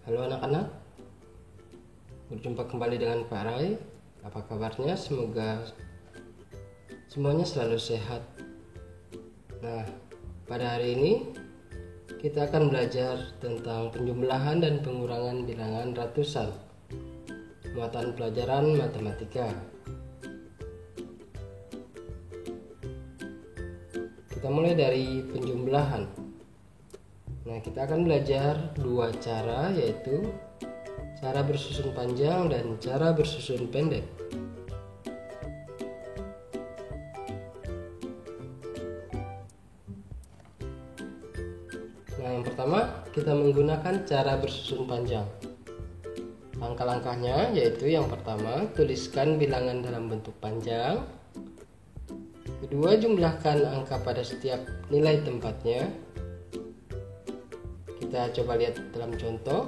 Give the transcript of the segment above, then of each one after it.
Halo anak-anak, berjumpa kembali dengan Pak Rai. Apa kabarnya? Semoga semuanya selalu sehat. Nah, pada hari ini kita akan belajar tentang penjumlahan dan pengurangan bilangan ratusan, muatan pelajaran matematika. Kita mulai dari penjumlahan. Nah, kita akan belajar dua cara, yaitu cara bersusun panjang dan cara bersusun pendek. Nah, yang pertama kita menggunakan cara bersusun panjang. Langkah-langkahnya yaitu yang pertama, tuliskan bilangan dalam bentuk panjang. Kedua, jumlahkan angka pada setiap nilai tempatnya. Kita coba lihat dalam contoh.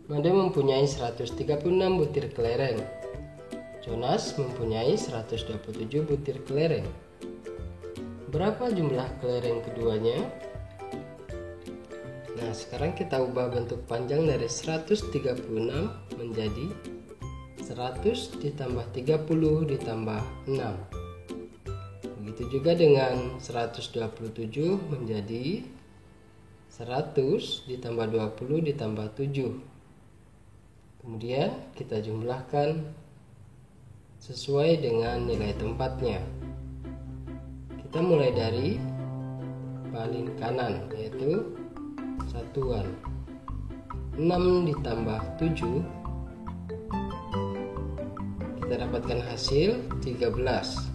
Made mempunyai 136 butir kelereng. Jonas mempunyai 127 butir kelereng. Berapa jumlah kelereng keduanya? Nah, sekarang kita ubah bentuk panjang dari 136 menjadi 100 ditambah 30 ditambah 6. Begitu juga dengan 127 menjadi 100 ditambah 20 ditambah 7. Kemudian kita jumlahkan sesuai dengan nilai tempatnya. Kita mulai dari paling kanan, yaitu satuan. 6 ditambah 7, kita dapatkan hasil 13.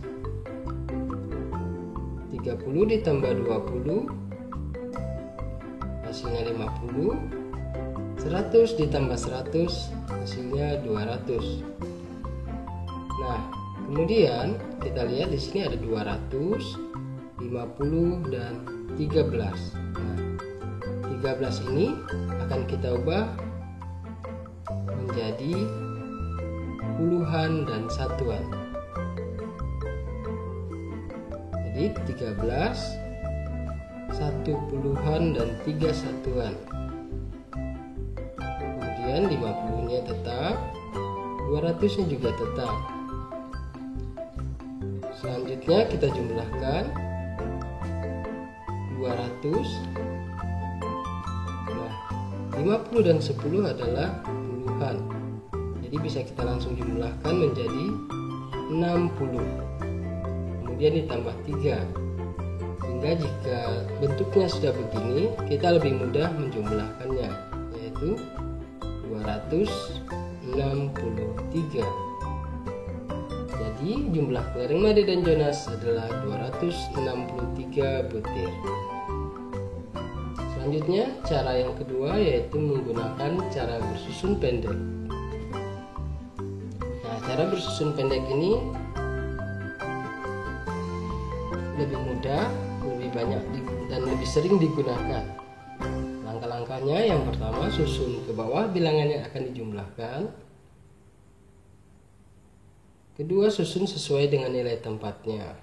30 ditambah 20, hasilnya 50. 100 ditambah 100, hasilnya 200. Nah, kemudian kita lihat di sini ada 200, 50 dan 13. Nah, 13 ini akan kita ubah menjadi puluhan dan satuan. Jadi 13, 1 puluhan dan 3 satuan. Kemudian 50-nya tetap, 200-nya juga tetap. Selanjutnya kita jumlahkan 200. Nah, 50 dan 10 adalah puluhan. Jadi bisa kita langsung jumlahkan menjadi 60. Kemudian ditambah 3. Sehingga jika bentuknya sudah begini, kita lebih mudah menjumlahkannya, yaitu 263. Jadi jumlah kelereng Made dan Jonas adalah 263 butir. Selanjutnya cara yang kedua yaitu menggunakan cara bersusun pendek. Nah, cara bersusun pendek ini lebih mudah, lebih banyak dan lebih sering digunakan. Langkah-langkahnya, yang pertama, susun ke bawah bilangan yang akan dijumlahkan. Kedua, susun sesuai dengan nilai tempatnya.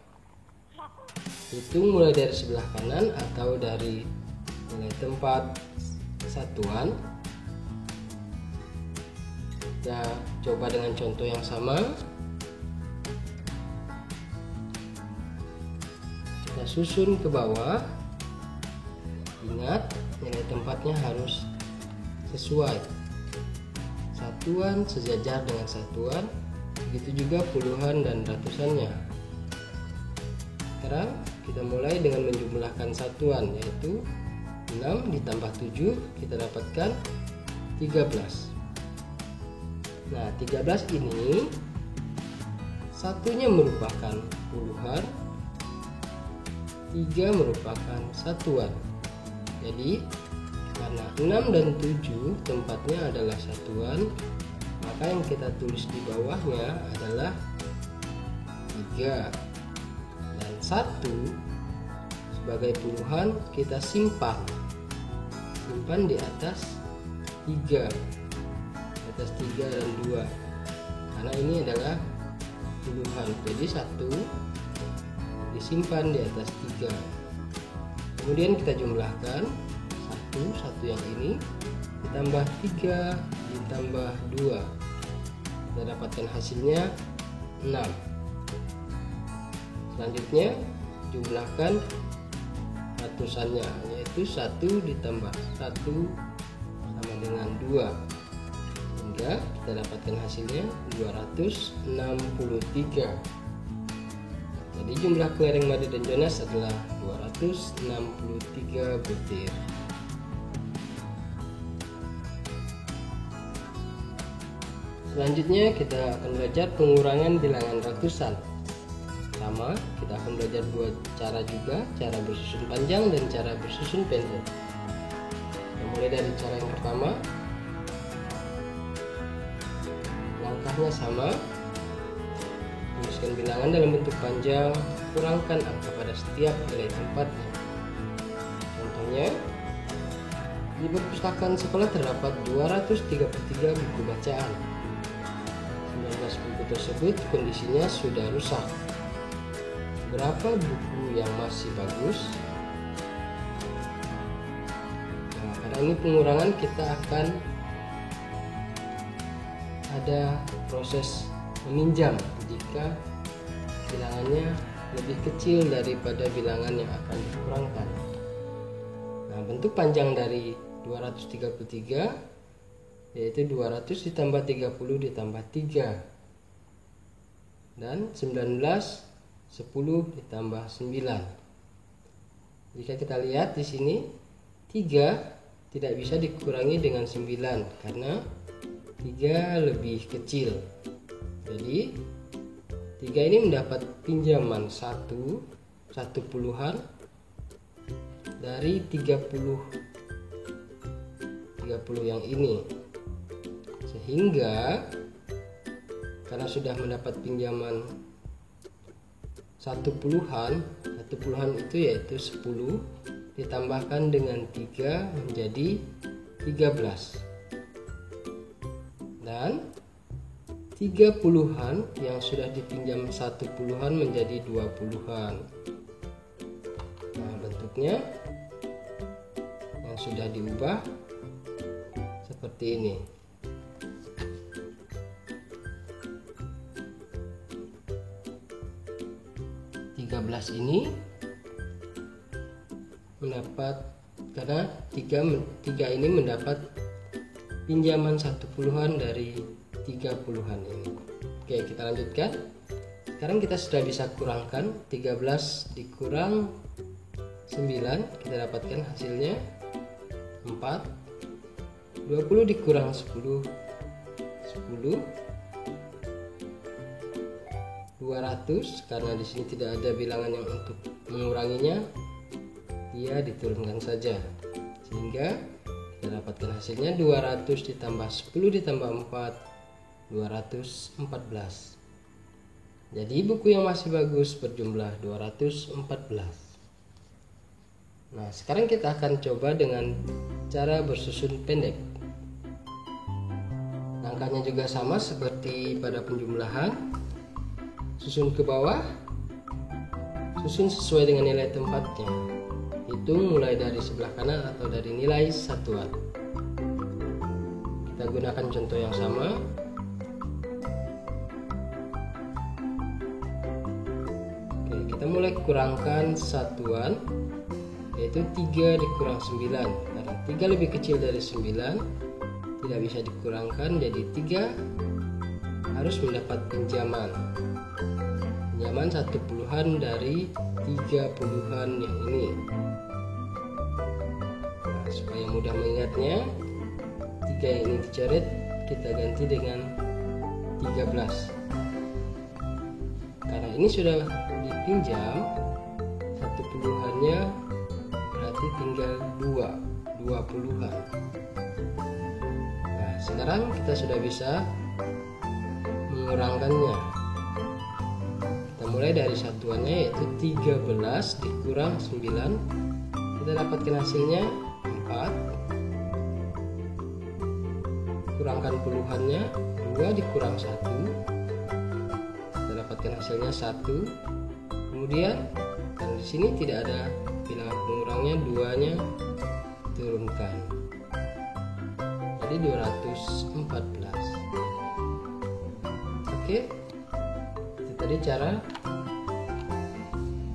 Hitung mulai dari sebelah kanan atau dari nilai tempat satuan. Kita coba dengan contoh yang sama. Kita susun ke bawah. Ingat, nilai tempatnya harus sesuai. Satuan sejajar dengan satuan, begitu juga puluhan dan ratusannya. Sekarang kita mulai dengan menjumlahkan satuan, yaitu 6 ditambah 7, kita dapatkan 13. Nah, 13 ini satunya merupakan puluhan, 3 merupakan satuan. Jadi karena 6 dan 7 tempatnya adalah satuan, maka yang kita tulis di bawahnya adalah 3. Dan 1 sebagai puluhan kita simpan di atas 3, di atas 3 dan 2, karena ini adalah puluhan. Jadi 1 disimpan di atas 3. Kemudian kita jumlahkan satu yang ini ditambah 3 ditambah 2, kita dapatkan hasilnya 6. Selanjutnya jumlahkan ratusannya, yaitu 1 ditambah 1 sama dengan 2, sehingga kita dapatkan hasilnya 263. Jadi jumlah kelereng Made dan Jonas adalah 263 butir. Selanjutnya kita akan belajar pengurangan bilangan ratusan. Sama, kita akan belajar dua cara juga, cara bersusun panjang dan cara bersusun pendek. Kita mulai dari cara yang pertama. Langkahnya sama, tuliskan bilangan dalam bentuk panjang, kurangkan angka pada setiap nilai tempatnya. Contohnya, di perpustakaan sekolah terdapat 233 buku bacaan. 19 buku tersebut kondisinya sudah rusak. Berapa buku yang masih bagus? Nah, pada ini pengurangan kita akan ada proses meminjam jika bilangannya lebih kecil daripada bilangan yang akan dikurangkan. Nah, bentuk panjang dari 233 yaitu 200 ditambah 30 ditambah 3 dan 19 10 ditambah 9. Jika kita lihat di sini 3 tidak bisa dikurangi dengan 9 karena 3 lebih kecil. Jadi 3 ini mendapat pinjaman 1 puluhan dari 30 yang ini, sehingga karena sudah mendapat pinjaman 1 puluhan itu yaitu 10 ditambahkan dengan 3 menjadi 13, dan 3 puluhan yang sudah dipinjam 1 puluhan menjadi 2 puluhan. Nah, bentuknya yang sudah diubah seperti ini. Ini mendapat karena 3 ini mendapat pinjaman 1 puluhan dari 3 puluhan ini. Oke, kita lanjutkan. Sekarang kita sudah bisa kurangkan 13 dikurang 9, kita dapatkan hasilnya 4. 20 dikurang 10 200, karena di sini tidak ada bilangan yang untuk menguranginya, dia diturunkan saja, sehingga kita dapatkan hasilnya 200 ditambah 10 ditambah 4, 214. Jadi buku yang masih bagus berjumlah 214. Nah, sekarang kita akan coba dengan cara bersusun pendek. Langkahnya juga sama seperti pada penjumlahan. Susun ke bawah, susun sesuai dengan nilai tempatnya. Hitung mulai dari sebelah kanan atau dari nilai satuan. Kita gunakan contoh yang sama. Oke, kita mulai kurangkan satuan, yaitu 3 dikurang 9. Karena 3 lebih kecil dari 9, tidak bisa dikurangkan, jadi 3 harus mendapat pinjaman 1 puluhan dari 3 puluhan yang ini. Nah, supaya mudah mengingatnya, 3 yang ini dicoret, kita ganti dengan 13. Karena ini sudah dipinjam 1 puluhannya, berarti tinggal 2 puluhan. Nah, sekarang kita sudah bisa mengurangkannya. Mulai dari satuannya yaitu 13 dikurang 9, kita dapatkan hasilnya 4. Kurangkan puluhannya, 2 dikurang 1, kita dapatkan hasilnya 1. Kemudian karena di sini tidak ada bilangan pengurangnya, 2-nya diturunkan. Jadi 214. Oke, itu tadi cara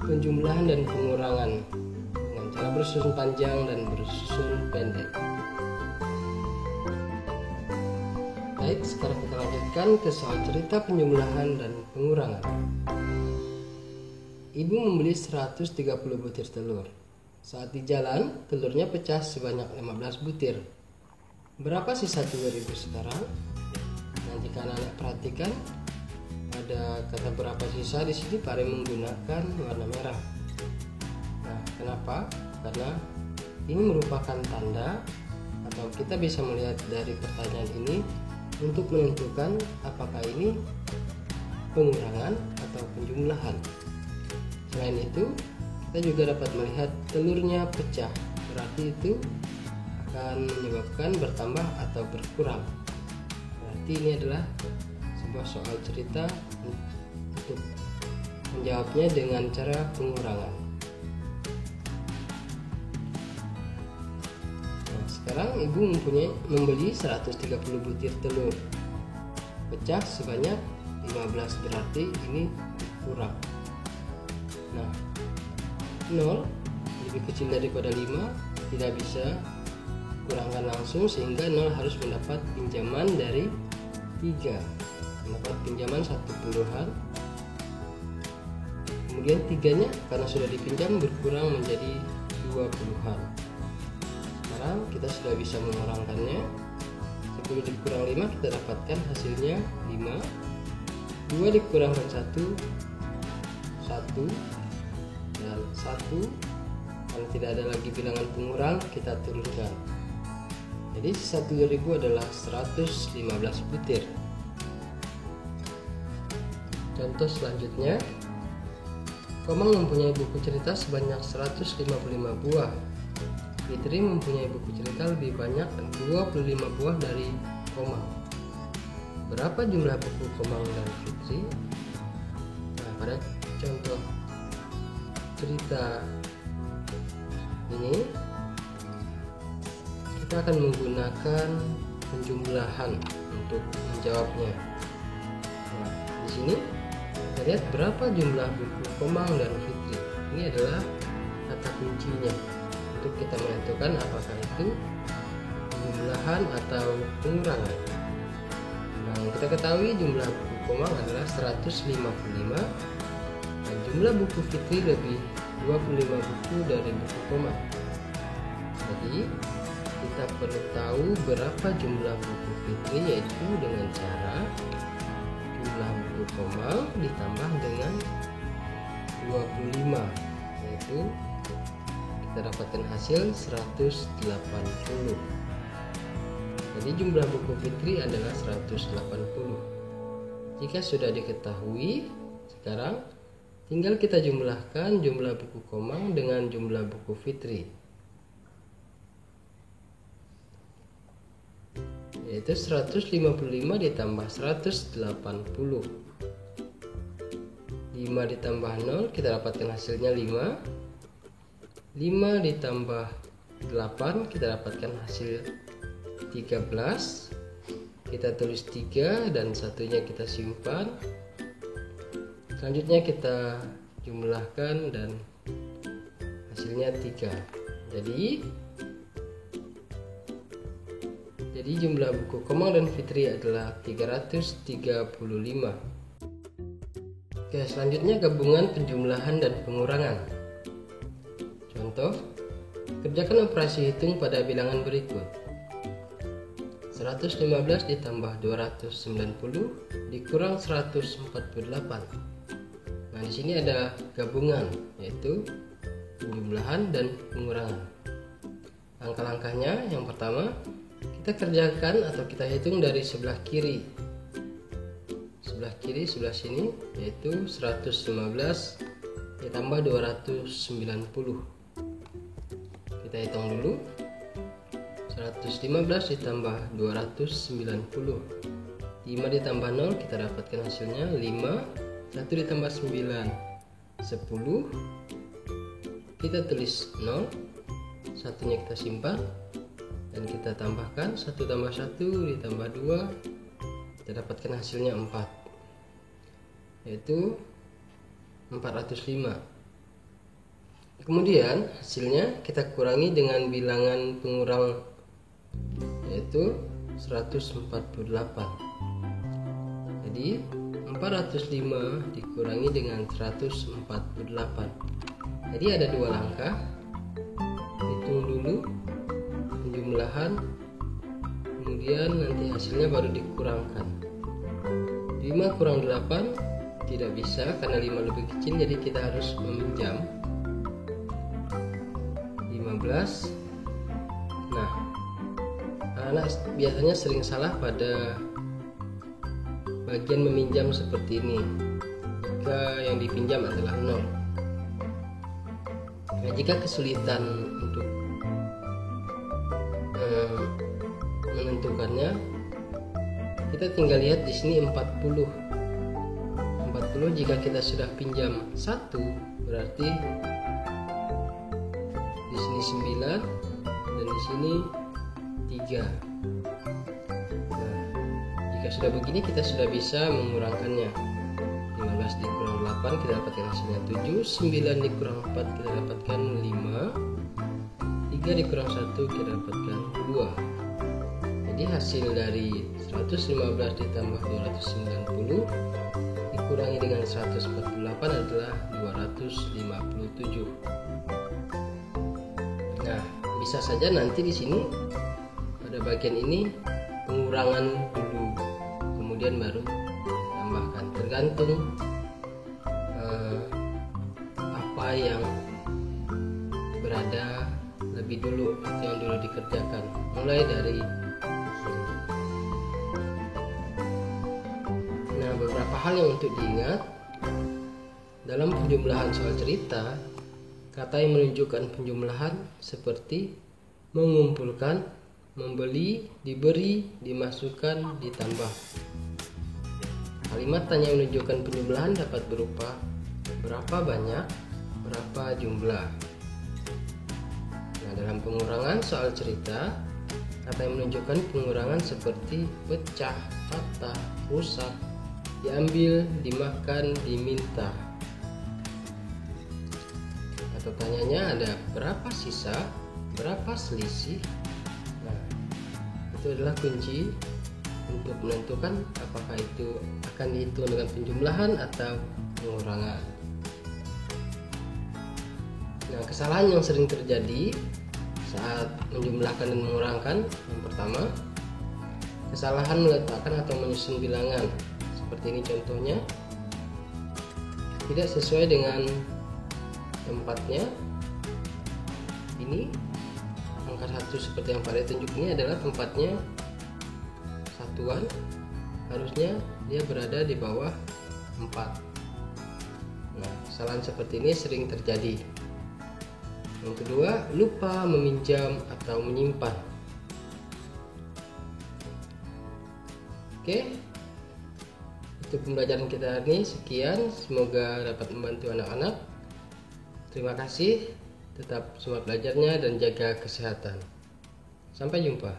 penjumlahan dan pengurangan dengan cara bersusun panjang dan bersusun pendek. Baik, sekarang kita lanjutkan ke soal cerita penjumlahan dan pengurangan. Ibu membeli 130 butir telur. Saat di jalan, telurnya pecah sebanyak 15 butir. Berapa sisa telur ibu sekarang? Nah, jika anak-anak perhatikan, ada kata berapa sisa di sini Pak Ari menggunakan warna merah. Nah, kenapa? Karena ini merupakan tanda, atau kita bisa melihat dari pertanyaan ini untuk menentukan apakah ini pengurangan atau penjumlahan. Selain itu, kita juga dapat melihat telurnya pecah, berarti itu akan menyebabkan bertambah atau berkurang. Berarti ini adalah sebuah soal cerita untuk menjawabnya dengan cara pengurangan. Nah, sekarang ibu membeli 130 butir telur, pecah sebanyak 15, berarti ini kurang. Nah, 0 lebih kecil daripada 5, tidak bisa kurangkan langsung, sehingga 0 harus mendapat pinjaman dari 3, mendapat pinjaman 1 puluhan. Kemudian 3-nya karena sudah dipinjam berkurang menjadi 2 puluhan. Sekarang kita sudah bisa mengurangkannya. 10 dikurang 5 kita dapatkan hasilnya 5. 2 dikurangkan 1, 1, dan 1. Kalau tidak ada lagi bilangan pengurang, kita turunkan. Jadi sisa telur ibu adalah 115 butir. Contoh selanjutnya, Komang mempunyai buku cerita sebanyak 155 buah. Fitri mempunyai buku cerita lebih banyak 25 buah dari Komang. Berapa jumlah buku Komang dan Fitri? Nah, pada contoh cerita ini kita akan menggunakan penjumlahan untuk menjawabnya. Nah, di sini kita lihat berapa jumlah buku Komang dan Fitri. Ini adalah kata kuncinya untuk kita menentukan apakah itu penjumlahan atau pengurangan. Nah, kita ketahui jumlah buku Komang adalah 155 dan jumlah buku Fitri lebih 25 buku dari buku Komang. Jadi kita perlu tahu berapa jumlah buku Fitri, yaitu dengan cara jumlah buku Komang ditambah dengan 25, yaitu kita dapatkan hasil 180. Jadi jumlah buku Fitri adalah 180. Jika sudah diketahui, sekarang tinggal kita jumlahkan jumlah buku Komang dengan jumlah buku Fitri, yaitu 155 ditambah 180. 5 ditambah 0 kita dapatkan hasilnya 5. 5 ditambah 8 kita dapatkan hasil 13. Kita tulis 3 dan satunya kita simpan. Selanjutnya kita jumlahkan dan hasilnya 3. Jadi jumlah buku Komang dan Fitri adalah 335. Oke, selanjutnya gabungan penjumlahan dan pengurangan. Contoh, kerjakan operasi hitung pada bilangan berikut. 115 ditambah 290 dikurang 148. Nah, di sini ada gabungan, yaitu penjumlahan dan pengurangan. Langkah-langkahnya, yang pertama, kita kerjakan atau kita hitung dari sebelah kiri. Sebelah kiri, sebelah sini, yaitu 115 ditambah 290. Kita hitung dulu. 115 ditambah 290. 5 ditambah 0 kita dapatkan hasilnya 5. 1 ditambah 9 10. Kita tulis 0. satunya kita simpan dan kita tambahkan 1 tambah 1 ditambah 2, kita dapatkan hasilnya 4, yaitu 405. Kemudian hasilnya kita kurangi dengan bilangan pengurang, yaitu 148. Jadi 405 dikurangi dengan 148. Jadi ada 2 langkah. Hitung dulu penjumlahan, kemudian nanti hasilnya baru dikurangkan. 5 kurang 8 tidak bisa karena 5 lebih kecil, jadi kita harus meminjam 15. Nah, anak biasanya sering salah pada bagian meminjam seperti ini jika yang dipinjam adalah 0. Nah, jika kesulitan untuk menentukannya, kita tinggal lihat di sini 40 jika kita sudah pinjam 1, berarti di sini 9 dan di sini 3. Nah, jika sudah begini kita sudah bisa mengurangkannya. 15 dikurang 8 kita dapatkan hasilnya 7, 9 dikurang 4 kita dapatkan 5, 3 dikurang 1 kita dapatkan 2. Jadi hasil dari 115 ditambah 290 dikurangi dengan 148 adalah 257. Nah, bisa saja nanti di sini pada bagian ini pengurangan dulu, kemudian baru tambahkan, tergantung apa yang berada lebih dulu atau yang dulu dikerjakan, mulai dari sini. Nah, beberapa hal yang untuk diingat dalam penjumlahan soal cerita. Kata yang menunjukkan penjumlahan seperti mengumpulkan, membeli, diberi, dimasukkan, ditambah. Kalimat tanya yang menunjukkan penjumlahan dapat berupa berapa banyak, berapa jumlah. Nah, dalam pengurangan soal cerita, kata yang menunjukkan pengurangan seperti pecah, patah, rusak, diambil, dimakan, diminta. Atau tanyanya ada berapa sisa, berapa selisih. Nah, itu adalah kunci untuk menentukan apakah itu akan dihitung dengan penjumlahan atau pengurangan. Nah, kesalahan yang sering terjadi saat menjumlahkan dan mengurangkan, yang pertama, kesalahan meletakkan atau menyusun bilangan. Seperti ini contohnya, tidak sesuai dengan tempatnya. Ini angka 1 seperti yang pada tunjuk ini adalah tempatnya satuan, harusnya dia berada di bawah 4. Nah, kesalahan seperti ini sering terjadi. Yang kedua, lupa meminjam atau menyimpan. Oke, itu pembelajaran kita hari ini. Sekian, semoga dapat membantu anak-anak. Terima kasih, tetap semangat belajarnya dan jaga kesehatan. Sampai jumpa.